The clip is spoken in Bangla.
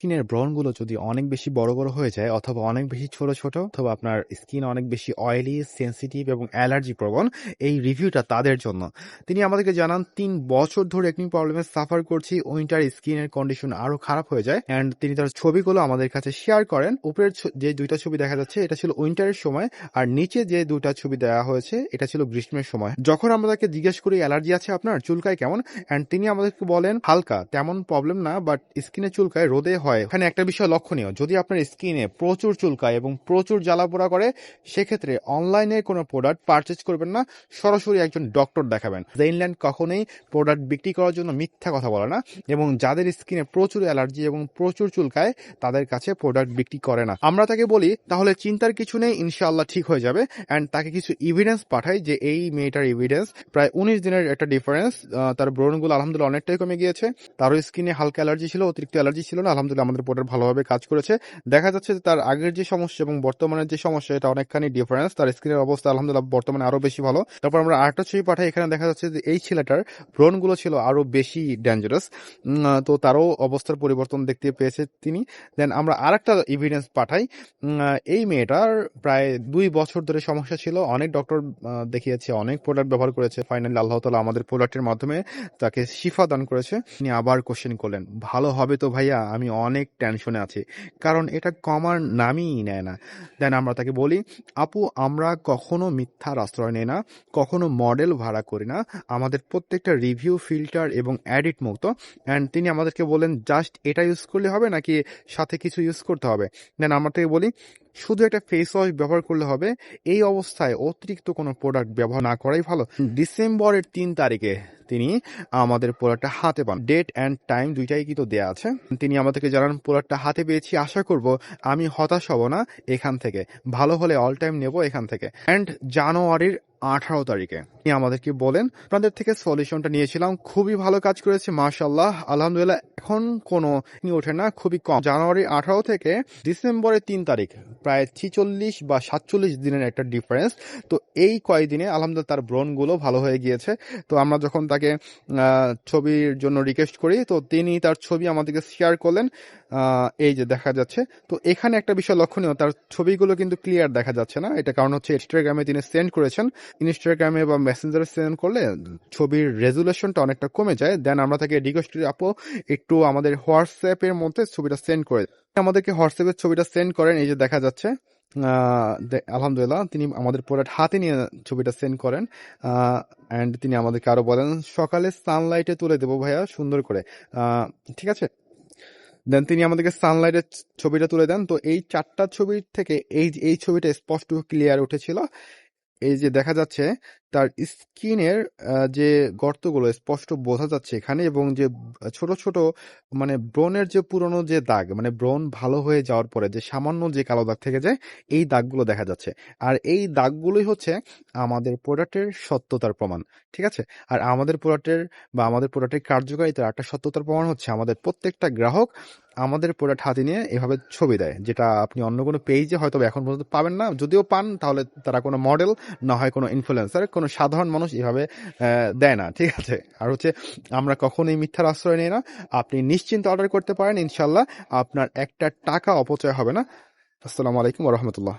স্কিনের ব্রণগুলো যদি অনেক বেশি বড়, বড় হয়ে যায় অথবা অনেক বেশি ছোট, ছোট অথবা আপনার স্কিন অনেক বেশি অয়েলি, সেনসিটিভ এবং অ্যালার্জি প্রবণ, এই রিভিউটা তাদের জন্য। তিনি আমাদেরকে জানান ৩ বছর ধরে একনি প্রবলেমে সাফার করছি। উইন্টার স্কিনের কন্ডিশন আরো খারাপ হয়ে যায়। অ্যান্ড তিনি তার ছবিগুলো আমাদের কাছে শেয়ার করেন। উপরের যে ২ টা ছবি দেখা যাচ্ছে এটা ছিল উইন্টারের সময়, আর নিচে যে ২ টা ছবি দেওয়া হয়েছে এটা ছিল গ্রীষ্মের সময়। যখন আমরা তাকে জিজ্ঞেস করি অ্যালার্জি আছে আপনার? চুলকায় কেমন? অ্যান্ড তিনি আমাদেরকে বলেন হালকা, তেমন প্রবলেম না, বাট স্কিনে চুলকায়, রোদে হয়। এখানে একটা বিষয় লক্ষণীয়, যদি আপনার স্কিনে প্রচুর চুলকায় এবং প্রচুর জ্বালাপোড়া করে, সেক্ষেত্রে অনলাইনে কোনো প্রোডাক্ট পারচেজ করবেন না, সরাসরি একজন ডক্টর দেখাবেন। জেইনল্যান্ড কখনোই প্রোডাক্ট বিক্রি করার জন্য মিথ্যা কথা বলে না, এবং যাদের স্কিনে প্রচুর অ্যালার্জি এবং প্রচুর চুলকায় তাদের কাছে প্রোডাক্ট বিক্রি করে না। আমরা তাকে বলি তাহলে চিন্তার কিছু নেই, ইনশাআল্লাহ ঠিক হয়ে যাবে। অ্যান্ড তাকে কিছু এভিডেন্স পাঠাই যে এই মেয়েটার এভিডেন্স প্রায় 19 দিনের একটা ডিফারেন্স, তার ব্রণগুলো আলহামদুলিল্লাহ অনেকটাই কমে গিয়েছে। তারও স্কিনে হালকা অ্যালার্জি ছিল, অতিরিক্ত অ্যালার্জি ছিল না। আলহামদুলিল্লাহ আমাদের প্রোডাক্ট ভালোভাবে কাজ করেছে। দেখা যাচ্ছে যে তার আগের যে সমস্যা এবং বর্তমানের যে সমস্যা এটা অনেকখানি ডিফারেন্স। তার স্কিনের অবস্থা আলহামদুলিল্লাহ বর্তমানে আরো বেশি ভালো। তারপর আমরা আরেকটা ছবি পাঠাই, এখানে দেখা যাচ্ছে যে এই ছেলেটার ব্রণগুলো ছিল আরো বেশি ডেঞ্জারাস। তো তারও অবস্থার পরিবর্তন দেখতে পেয়েছে তিনি। দেন আমরা আরেকটা এভিডেন্স পাঠাই। এই মেয়েটার প্রায় 2 বছর ধরে সমস্যা ছিল, অনেক ডক্টর দেখিয়েছে, অনেক প্রোডাক্ট ব্যবহার করেছে। ফাইনালি আল্লাহ তাআলা আমাদের প্রোডাক্টের মাধ্যমে তাকে শিফা দান করেছে। তিনি আবার কোশ্চেন করলেন, ভালো হবে তো ভাইয়া? আমি অনেক টেনশনে আছি, কারণ এটা কমার নামই নেয় না। দেন আমরা তাকে বলি, আপু আমরা কখনো মিথ্যার আশ্রয় নেই না, কখনো মডেল ভাড়া করি না, আমাদের প্রত্যেকটা রিভিউ ফিল্টার এবং এডিট মুক্ত। অ্যান্ড তিনি আমাদেরকে বলেন জাস্ট এটা ইউজ করলে হবে নাকি সাথে কিছু ইউজ করতে হবে? দেন আমরা তাকে বলি শুধু একটা ফেস ওয়াশ ব্যবহার করলে হবে, এই অবস্থায় অতিরিক্ত কোনো প্রোডাক্ট ব্যবহার না করাই ভালো। ডিসেম্বরের ৩ তারিখে তিনি আমাদের প্রোডাক্টটা হাতে পান। ডেট অ্যান্ড টাইম দুইটাই কিন্তু দেয়া আছে। তিনি আমাদেরকে জানান প্রোডাক্টটা হাতে পেয়েছি, আশা করব আমি হতাশ হব না এখান থেকে, ভালো হলে অল টাইম নেব এখান থেকে। অ্যান্ড জানুয়ারির 18 তারিখে তিনি আমাদেরকে বলেন আপনাদের থেকে সলিউশনটা নিয়েছিলাম, খুবই ভালো কাজ করেছে মাশাআল্লাহ, আলহামদুলিল্লাহ এখন কোনো ওঠে না, খুবই কম। জানুয়ারি 18 থেকে ডিসেম্বরের 3 তারিখ প্রায় 46 বা 47 দিনের একটা ডিফারেন্স। তো এই কয়েকদিনে আলহামদুলিল্লাহ তার ব্রণগুলো ভালো হয়ে গিয়েছে। তো আমরা যখন তাকে ছবির জন্য রিকোয়েস্ট করি, তো তিনি তার ছবি আমাদেরকে শেয়ার করলেন। এই যে দেখা যাচ্ছে। তো এখানে একটা বিষয় লক্ষণীয়, তার ছবিগুলো কিন্তু ক্লিয়ার দেখা যাচ্ছে না। এটা কারণ হচ্ছে ইনস্টাগ্রামে তিনি সেন্ড করেছেন। ইনস্টাগ্রামে বা মেসেঞ্জারে সেন্ড করলে ছবির রেজুলেশনটা অনেকটা কমে যায়। দেন আমরা তাকে রিকোয়েস্ট করি, আপু একটু আমাদের হোয়াটসঅ্যাপের মধ্যে ছবিটা সেন্ড করে আমাদেরকে হোয়াটসঅ্যাপের ছবিটা সেন্ড করেন। এই যে দেখা যাচ্ছে। আলহামদুলিল্লাহ তিনি আমাদের প্রোডাক্ট হাতে নিয়ে ছবিটা সেন্ড করেন। অ্যান্ড তিনি আমাদেরকে আরো বলেন সকালে সানলাইটে তুলে দেবো ভাইয়া সুন্দর করে। ঠিক আছে। দেন তিনি আমাদেরকে সানলাইটের ছবিটা তুলে দেন। তো এই 4টা ছবির থেকে এই ছবিটা স্পষ্ট ক্লিয়ার উঠেছিল। এই যে দেখা যাচ্ছে তার স্কিনের যে গর্তগুলো স্পষ্ট বোঝা যাচ্ছে এখানে, এবং যে ছোট ছোট মানে ব্রণের যে পুরনো যে দাগ, মানে ব্রণ ভালো হয়ে যাওয়ার পরে যে সামান্য যে কালো দাগ থেকে যায়, এই দাগগুলো দেখা যাচ্ছে। আর এই দাগগুলোই হচ্ছে আমাদের প্রোডাক্টের সত্যতার প্রমাণ। ঠিক আছে। আর আমাদের প্রোডাক্টের কার্যকারিতার একটা সত্যতার প্রমাণ হচ্ছে আমাদের প্রত্যেকটা গ্রাহক আমাদের প্রোডাক্ট হাতে নিয়ে এভাবে ছবি দেয়, যেটা আপনি অন্য কোনো পেজে হয়তো এখন পর্যন্ত পাবেন না। যদিও পান তাহলে তারা কোনো মডেল না হয় কোনো ইনফ্লুয়েন্সার, কোনো সাধারণ মানুষ এভাবে দেয় না। ঠিক আছে। আর হচ্ছে আমরা কখনোই মিথ্যার আশ্রয় নেই না। আপনি নিশ্চিন্তে অর্ডার করতে পারেন, ইনশাল্লাহ আপনার একটা টাকা অপচয় হবে না। আসসালামু আলাইকুম ওয়া রাহমাতুল্লাহ।